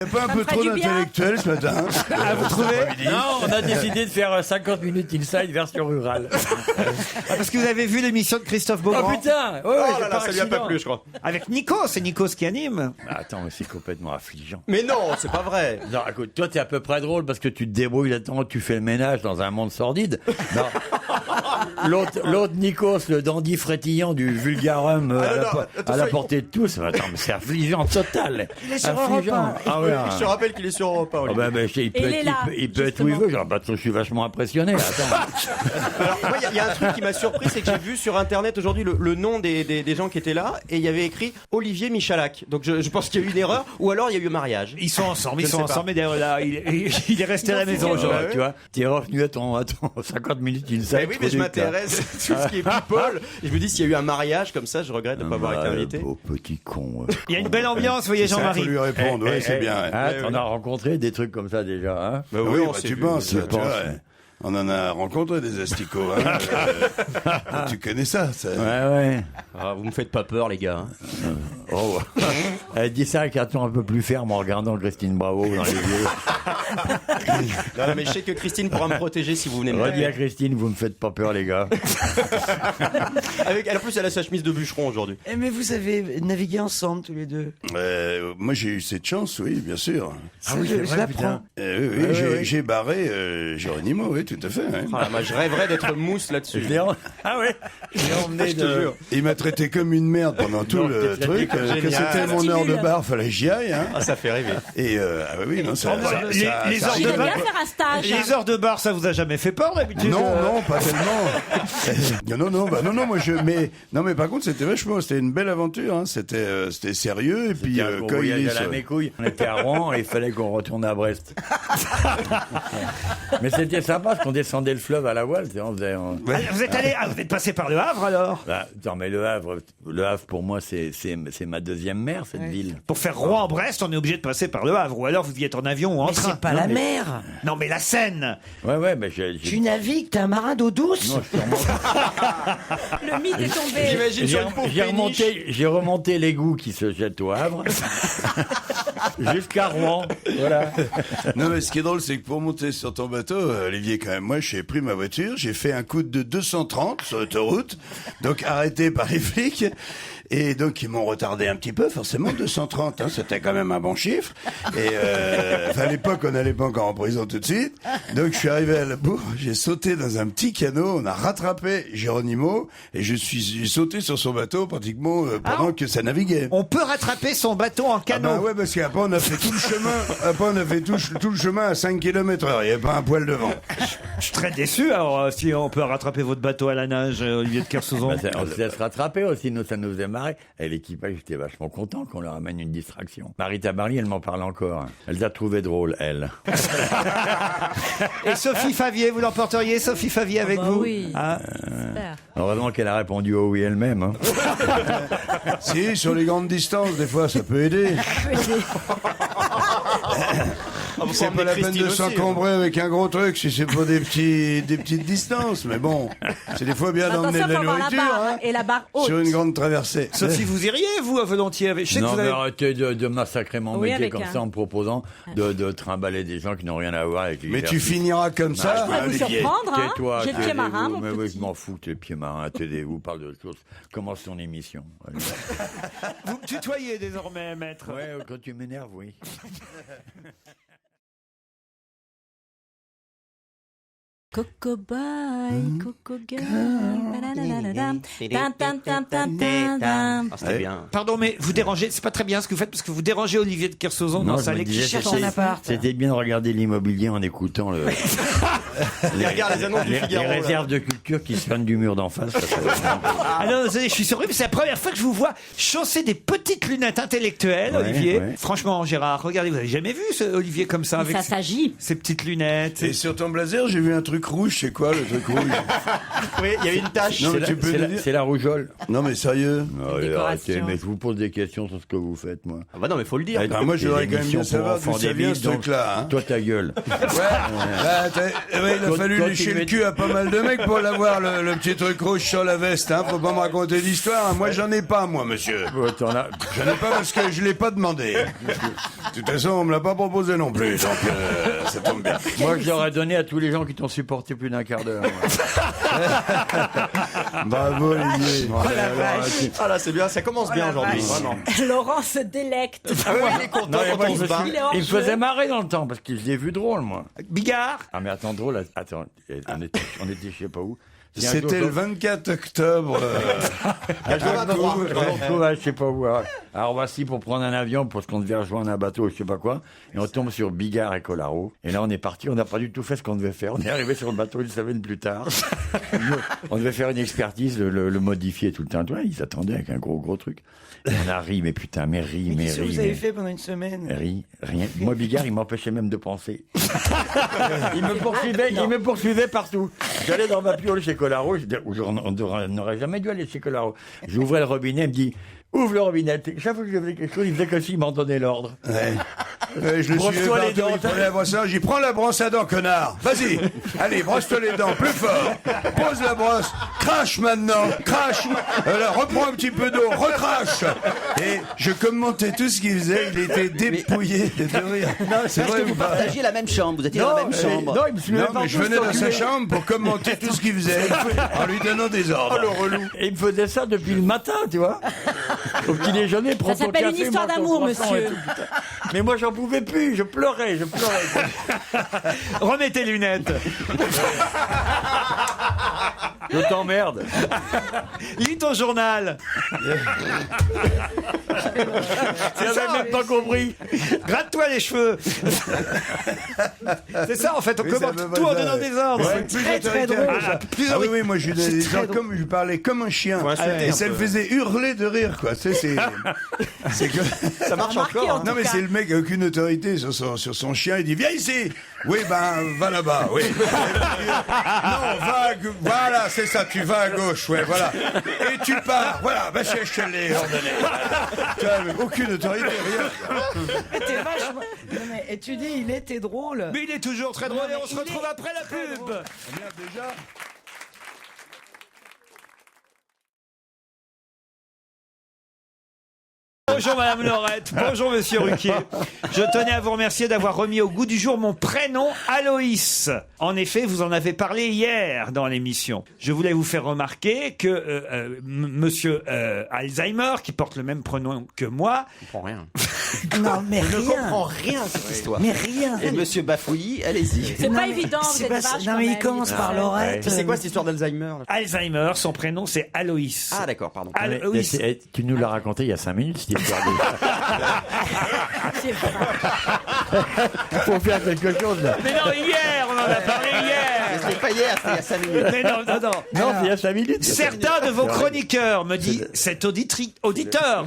C'est pas un peu trop d'intellectuel ce matin? Ah, vous trouvez? Non, on a décidé de faire 50 minutes inside version rurale. Parce que vous avez vu l'émission de Christophe Beaugrand? Oh putain! Ouais, Oh là là, ça lui a pas plu, je crois. Avec Nico, c'est Nikos qui anime. Attends, mais c'est complètement affligeant. Mais non, c'est pas vrai. Non, écoute, toi, t'es à peu près drôle parce que tu te débrouilles là-dedans, tu fais le ménage dans un monde sordide. Non. L'autre Nikos, le dandy frétillant du vulgarum à la portée de tous. Attends, mais c'est affligeant total. Il est sur Europe 1. Ah ouais. Je te rappelle qu'il est sur Europe 1, Ah Olivier. ben, il peut être où il veut. Genre, je suis vachement impressionné. Là. Attends. Alors, moi, il y a un truc qui m'a surpris, c'est que j'ai vu sur Internet aujourd'hui le nom des gens qui étaient là, et il y avait écrit Olivier Michalak. Donc je pense qu'il y a eu une erreur, ou alors il y a eu un mariage. Ils sont ensemble, Je sais pas. mais d'ailleurs, là, il est resté à la maison aujourd'hui. Tu vois, tu es revenu à ton 50 minutes inside. Mais oui, mais je m'intéresse à tout ce qui est people. Et je me dis, s'il y a eu un mariage comme ça, je regrette de ne pas avoir été invité. Oh, petit con. Il y a une belle ambiance, vous voyez, Ça, Jean-Marie. faut lui répondre, ouais, c'est bien. Ah, Ouais, t'en oui. as rencontré des trucs comme ça déjà, hein? Bah Oui, on bah, s'est tu vu. penses, tu penses, vois, ouais. On en a rencontré des asticots. Hein. Tu connais ça, ça. Ouais. Ah, vous me faites pas peur, les gars. Oh. Elle dit ça avec un ton un peu plus ferme en regardant Christine Bravo dans les yeux. Non, mais je sais que Christine pourra me protéger si vous venez me Redis à Christine, vous me faites pas peur, les gars. En plus, elle a sa chemise de bûcheron aujourd'hui. Eh, mais vous avez navigué ensemble tous les deux. Moi, j'ai eu cette chance, oui, bien sûr. Ah oui, je l'apprends. Oui, j'ai barré Géronimo, oui, tout à fait. Hein. Ah, moi, je rêverais d'être mousse là-dessus. Ah ouais. Je l'ai emmené Je te jure. Il m'a traité comme une merde pendant tout Non, le t'es truc. traité comme Que génial. c'était mon heure de bar, fallait que j'y aille. Hein. Ah, ça fait rêver. Et oui, non, ça. Les heures Il de aime bar, bien faire un stage. les heures de bar, ça vous a jamais fait peur d'habitude? Non, pas tellement. non, moi mais par contre c'était une belle aventure, hein. C'était sérieux et puis C'était un gros quand il voyage est à la sur- mécouille. On était à Rouen et il fallait qu'on retourne à Brest. Mais c'était sympa parce qu'on descendait le fleuve à la voile. On faisait, Ah, vous êtes passé par le Havre alors? Bah, non, mais le Havre pour moi c'est ma deuxième mère, cette ville. Pour faire Rouen-Brest, on est obligé de passer par le Havre, ou alors vous y êtes en avion ou en Mais train. c'est pas la mer. Non, mais la Seine. Ouais, mais Tu navigues, t'es un marin d'eau douce. Non, je suis remonté- Le mythe est tombé. J'imagine sur une pauvre j'ai remonté l'égout qui se jette au Havre jusqu'à Rouen. Voilà. Non mais ce qui est drôle c'est que pour monter sur ton bateau, Olivier quand même, moi j'ai pris ma voiture, j'ai fait un coup de 230 sur l'autoroute, donc arrêté par les flics. Et donc ils m'ont retardé un petit peu, forcément 230, hein, c'était quand même un bon chiffre. Et à l'époque on n'allait pas encore en prison tout de suite. Donc je suis arrivé à la bourre, j'ai sauté dans un petit canot, on a rattrapé Géronimo et j'ai sauté sur son bateau pratiquement pendant que ça naviguait. On peut rattraper son bateau en Ah canot. bah ouais, parce qu'après on a fait tout le chemin. Après on a fait tout le chemin à 5 km/h. Il n'y avait pas un poil de vent. Je suis très déçu. Alors, si on peut rattraper votre bateau à la nage, Olivier de Kersauzon. Bah, on se laisse rattraper aussi, nous ça nous faisait marrer. Et l'équipage était vachement content qu'on leur amène une distraction. Marie Tabarly, elle m'en parle encore. Elle l'a trouvé drôle, elle. Et Sophie Favier, vous l'emporteriez, Sophie Favier, avec bah vous? oui. Hein? Super. Heureusement qu'elle a répondu au oui elle-même. Hein. Si, sur les grandes distances, des fois ça peut aider. C'est pas la peine de s'encombrer avec un gros truc si c'est pour des petites distances. Mais bon, c'est des fois bien d'emmener Attention, de la faut avoir la nourriture barre, hein, et la barre haute. sur une grande traversée. Sophie, vous iriez, vous, volontiers avec... Je sais que Non, vous mais avez... arrêtez de massacrer mon Oui, métier avec comme un- ça en me proposant de trimballer des gens qui n'ont rien à voir avec Mais l'exercice. tu finiras comme ça, Je pourrais vous Olivier. surprendre, hein. Tais-toi, J'ai le pied taisez-vous. marin, mon Mais oui, petit. je m'en fous, tes pieds marins, taisez-vous, parle de choses. Commence ton émission. Allez. Vous me tutoyez désormais, maître. Ouais, quand tu m'énerves, oui. Coco boy, coco girl. Ba-da-da-da-da-dam. Tam, tam, tam, tam, tam, tam. Ah, c'était bien. Pardon, mais vous dérangez, c'est pas très bien ce que vous faites, parce que vous dérangez Olivier de Kersauzon dans je sa me lecture. disais, cherche son appart. C'était bien de regarder l'immobilier en écoutant Il regarde les annonces du les Figaro. là. réserves de culture qui se prennent du mur d'en face. Ah non, désolé, je suis surpris, mais c'est la première fois que je vous vois chausser des petites lunettes intellectuelles, Ouais, Olivier. ouais. Franchement, Gérard, regardez, vous avez jamais vu ce Olivier comme ça, Mais avec ça s'agit. ses petites lunettes. Et sur ton blazer, j'ai vu un truc truc rouge, c'est quoi le truc rouge? Oui, il y a une tache. Non, mais tu peux nous dire? C'est la rougeole. Non, mais sérieux? Allez, décoration. arrêtez, mais je vous pose des questions sur ce que vous faites, moi. Ah bah non, mais faut le dire. Bah, moi, je voudrais quand même bien savoir d'où ça vient, ce truc-là. Hein. Toi, ta gueule. Ouais, il a Quand- fallu quand lécher tu le mets- cul à pas mal de mecs pour l'avoir, le petit truc rouge sur la veste. Hein. Faut pas me raconter d'histoire. Hein. Moi, j'en ai pas, moi, monsieur. Ouais, t'en as- J'en ai pas parce que je l'ai pas demandé. De toute façon, on me l'a pas proposé non plus, donc ça tombe bien. Moi, je l'aurais donné à tous les gens qui t'ont supporté plus d'un quart d'heure. Bravo, Olivier. Ah là, c'est bien, ça commence bien aujourd'hui. Vraiment. Laurent se délecte. Ah oui, il est content Non, mais quand moi, on se bat. Il est hors il me jeu. faisait marrer dans le temps, parce que je l'ai vu drôle, moi. Bigard. Ah, mais attends, drôle, attends, on était je sais pas où. Si un C'était jour- le 24 octobre. je sais pas où. Alors voici pour prendre un avion parce qu'on devait rejoindre un bateau, je sais pas quoi, et on tombe sur Bigard et Colaro. Et là on est parti, on n'a pas du tout fait ce qu'on devait faire. On est arrivé sur le bateau une semaine plus tard. On devait faire une expertise, le modifier tout le temps. Ouais, ils attendaient avec un gros truc. Et on a ri, mais putain, mais ri. Qu'est-ce que vous avez fait pendant une semaine? Ri, rien. Moi, Bigard, il m'empêchait même de penser. Il me poursuivait partout. J'allais dans ma piole chez Colaro, on n'aurait jamais dû aller chez Colaro. J'ouvrais le robinet, il me dit, ouvre le robinet. Chaque fois que je faisais quelque chose, il faisait que s'il m'en donnait l'ordre. Ouais. Je le Brosse-toi suivais les partout, dents, il prenait la brosse à dents. J'y prends la brosse à dents, connard. Vas-y. Allez, brosse-toi les dents, plus fort. Pose la brosse. Crache maintenant. Crache. Là, reprends un petit peu d'eau. Recrache. Et je commentais tout ce qu'il faisait. Il était dépouillé de rire. C'est vrai ou pas? Partagiez la même chambre, vous étiez dans la même chambre. Non, il me suivait Non, mais partout, je venais dans sa enculé. chambre pour commenter tout ce qu'il faisait en lui donnant des ordres. Et il me faisait ça depuis le matin, tu vois. Au petit déjeuner, prends ton s'appelle une café, histoire mange ton d'amour, croissant et monsieur. tout, putain. Mais moi, j'en pouvais plus, je pleurais. Remets tes lunettes. Je t'emmerde. Lis ton journal. J'avais même pas compris. Gratte-toi les cheveux. C'est ça, en fait, on Oui, ça commente me va, tout en ça. donnant des ordres. Ouais, plus très, très autoritaire drôle. que ça. Plus Ah oui, oui, moi je lui donnais des très ordres comme je parlais comme un chien. Faut insulter Et un ça peu. le faisait hurler de rire, quoi. Tu sais, c'est que. Ça marche Remarquez, encore. en hein. Non, mais c'est le mec qui a aucune autorité sur son chien. Il dit, viens ici. Oui, ben, va là-bas, oui. Non, voilà, c'est ça, tu vas à gauche, ouais, voilà. Et tu pars, voilà, bah, je te l'ai ordonné. Tu vois, mais aucune autorité, rien. T'es vachement- Non, mais, et tu dis, il était drôle. Mais il est toujours très drôle et on se il retrouve est après la pub. Merde, déjà. Bonjour Madame Laurette, bonjour Monsieur Ruquier. Je tenais à vous remercier d'avoir remis au goût du jour mon prénom Aloïs. En effet, vous en avez parlé hier dans l'émission. Je voulais vous faire remarquer que Monsieur Alzheimer, qui porte le même prénom que moi, Je comprends rien. Non, mais Je ne comprends rien. rien à cette histoire. Mais rien. Et Monsieur Bafouilly, allez-y. C'est Non, pas mais évident, vous c'est êtes pas- vache. Non, quand mais il même. commence par Laurette. Mais c'est quoi cette histoire d'Alzheimer là Alzheimer, son prénom c'est Aloïs. Ah d'accord, pardon. Aloïs. Tu nous l'as raconté il y a 5 minutes, cette histoire. C'est vrai. Il faut faire quelque chose, là. Mais non, hier, on en a parlé hier. C'était pas hier, c'était il y a 5 minutes. Mais non, non, non. Non, c'est il y a 5 minutes. Certains de vos chroniqueurs me disent, cet auditeur,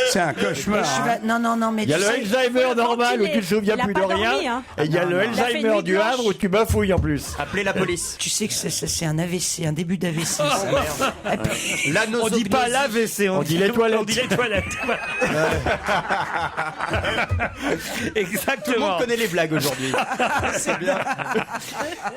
C'est un cauchemar. hein. Non, mais Il y a tu le sais- Alzheimer normal où tu te souviens Il a plus de pas dormi, rien. hein. Et il y a le Il a fait une Alzheimer nuit du blanche. Havre où tu bafouilles en plus. Appelez la police. Tu sais que c'est un AVC, un début d'AVC. ça. Et puis- on dit pas l'AVC, On dit les toilettes. On dit les toilettes. Tout le Exactement. monde connaît les blagues aujourd'hui. C'est bien.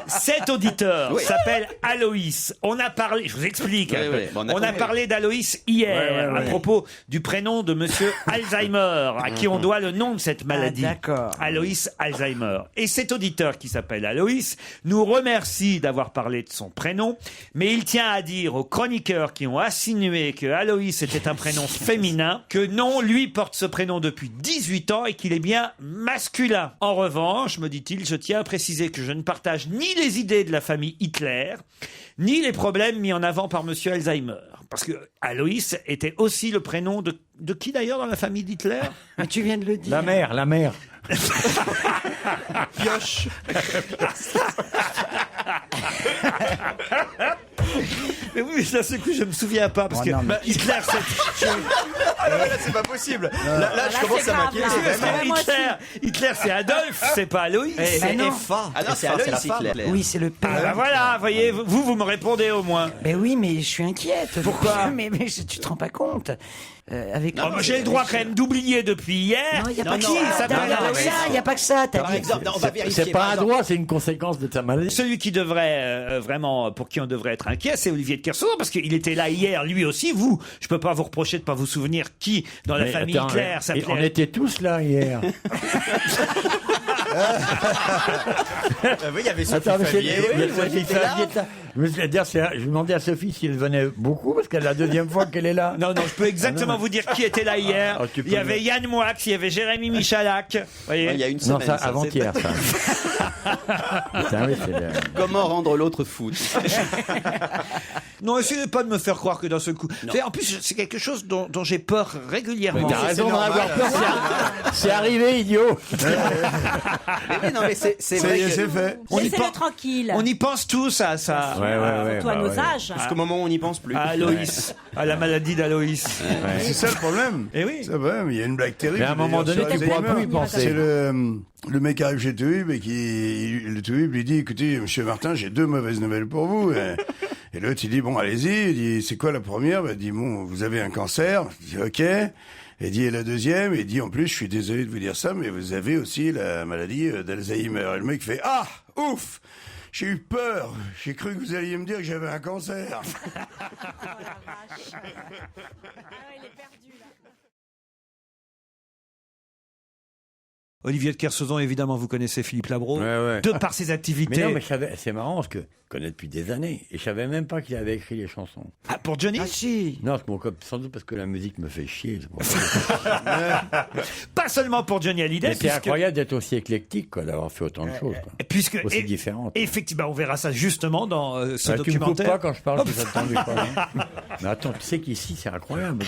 Cet auditeur s'appelle Aloïs. On a parlé, je vous explique. Oui, un peu. oui. Bon, on a on a compris. parlé d'Aloïs hier à propos du prénom de Monsieur Alzheimer, à qui on doit le nom de cette maladie. d'accord. Aloïs Alzheimer. Et cet auditeur qui s'appelle Aloïs nous remercie d'avoir parlé de son prénom, mais il tient à dire aux chroniqueurs qui ont insinué que Aloïs était un prénom féminin que non, lui porte ce prénom depuis 18 ans et qu'il est bien masculin. En revanche, me dit-il, je tiens à préciser que je ne partage ni les idées de la famille Hitler, ni les problèmes mis en avant par Monsieur Alzheimer. Parce que Aloïs était aussi le prénom de qui d'ailleurs dans la famille d'Hitler? Mais tu viens de le dire. La mère. Pioche. Mais oui, mais d'un seul coup, je me souviens pas parce Oh que non, mais- Hitler, Ah là, c'est pas possible. Là, je commence c'est à grave, m'inquiéter. là. parce Ouais, que moi Hitler, c'est Adolphe, c'est pas Aloïs. C'est non. FA. Ah non, c'est Aloïs, c'est la femme. femme. Oui, c'est le père. Ah bah voilà, voyez, vous me répondez au moins. Mais oui, mais je suis inquiète. Pourquoi mais tu te rends pas compte. Avec Oh, bah, j'ai le droit quand même d'oublier depuis hier. Non, il n'y a pas que qui ça. s'appelle Aloïs. Il n'y a pas que ça. T'as Par dit. exemple, non, on va vérifier. C'est pas par un exemple. droit, c'est une conséquence de ta maladie. Celui qui devrait vraiment, pour qui on devrait être inquiet, c'est Olivier de Kersauzon, parce qu'il était là hier, lui aussi. Vous, je peux pas vous reprocher de pas vous souvenir qui, dans la Mais famille attends, Hitler, on s'appelait. était tous là hier. Oui, il y avait Sophie Attends, mais Favier. il y a Oui, Sophie était là. Favier, je me suis dit, je demandais à Sophie si elle venait beaucoup, parce qu'elle est la deuxième fois qu'elle est là. Non, je peux exactement vous dire qui était là hier. Ah, tu peux Il y avait le- Yann Moix, il y avait Jérémy Michalak. Voyez. Ouais, il y a une Non, semaine. ça, ça, avant-hier, ça. Putain, oui, c'est bien. c'est- Comment rendre l'autre fou tu sais. Non, essayez pas de me faire croire que d'un seul coup. En plus, c'est quelque chose dont j'ai peur régulièrement. T'as raison d'en normal. avoir peur, c'est arrivé, idiot. Mais oui, non, mais c'est Ça vrai y est, que- c'est fait. On y Laissez-le pense- tranquille. On y pense tous à ça. Surtout à nos âges. Jusqu'au moment où on n'y pense plus. À Aloïs, à la maladie d'Aloïs. C'est ça le problème. Eh oui. C'est le problème. Il y a une blague terrible. Mais à un moment d'ailleurs, donné, sur tu pourras Alzheimer. plus y penser. C'est le mec qui arrive chez Touib et le Touib lui dit, écoutez, monsieur Martin, j'ai 2 mauvaises nouvelles pour vous. Et l'autre, il dit, bon, allez-y. Il dit, c'est quoi la première? Il dit, bon, vous avez un cancer. Il dit, ok. Il dit, et la deuxième? Il dit, en plus, je suis désolé de vous dire ça, mais vous avez aussi la maladie d'Alzheimer. Et le mec fait, ah, ouf! J'ai eu peur. J'ai cru que vous alliez me dire que j'avais un cancer. Olivier de Kersauzon, évidemment, vous connaissez Philippe Labro. Ouais. De par ses activités. Mais non, mais c'est marrant parce que je connais depuis des années et je savais même pas qu'il avait écrit les chansons. Ah, pour Johnny? Ah si. Non, sans doute parce que la musique me fait chier. C'est pour ça. Pas seulement pour Johnny Hallyday. Mais c'est incroyable d'être aussi éclectique, quoi, d'avoir fait autant de choses, quoi. Puisque, Aussi différentes. effectivement, on verra ça justement dans ce Tu me coupes documentaire. pas quand je parle, que ça te tendu pas. Hein. Mais attends, tu sais qu'ici, c'est incroyable.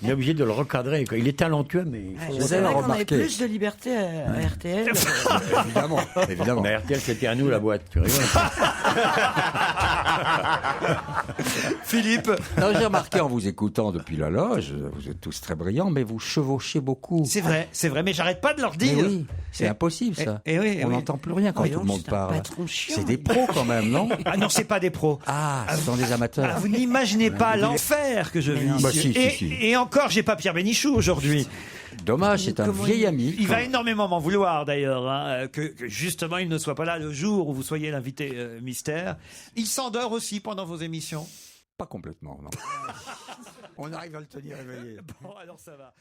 On est obligé de le recadrer, quoi. Il est talentueux, mais il faut C'est vrai qu'on avait plus de liberté à RTL. évidemment. Mais RTL, c'était à nous, la boîte. Tu rigoles. Philippe, Non, j'ai remarqué en vous écoutant depuis la loge, vous êtes tous très brillants, mais vous chevauchez beaucoup. c'est vrai, mais j'arrête pas de leur Mais dire. oui, c'est Et- impossible ça. et oui, On oui. n'entend plus rien quand Oui, tout le donc monde c'est un parle. patron chiant. C'est des pros quand même, non? Ah non, c'est pas des pros. Ah, ce sont des amateurs. Ah, vous n'imaginez pas l'enfer que je vis Bah, ici. si, si. Et encore, j'ai pas Pierre Bénichou aujourd'hui. Dommage, c'est un vieil ami. Il va énormément m'en vouloir d'ailleurs, hein, que justement il ne soit pas là le jour où vous soyez l'invité mystère. Il s'endort aussi pendant vos émissions. Pas complètement, non. On arrive à le tenir éveillé. Bon, alors ça va.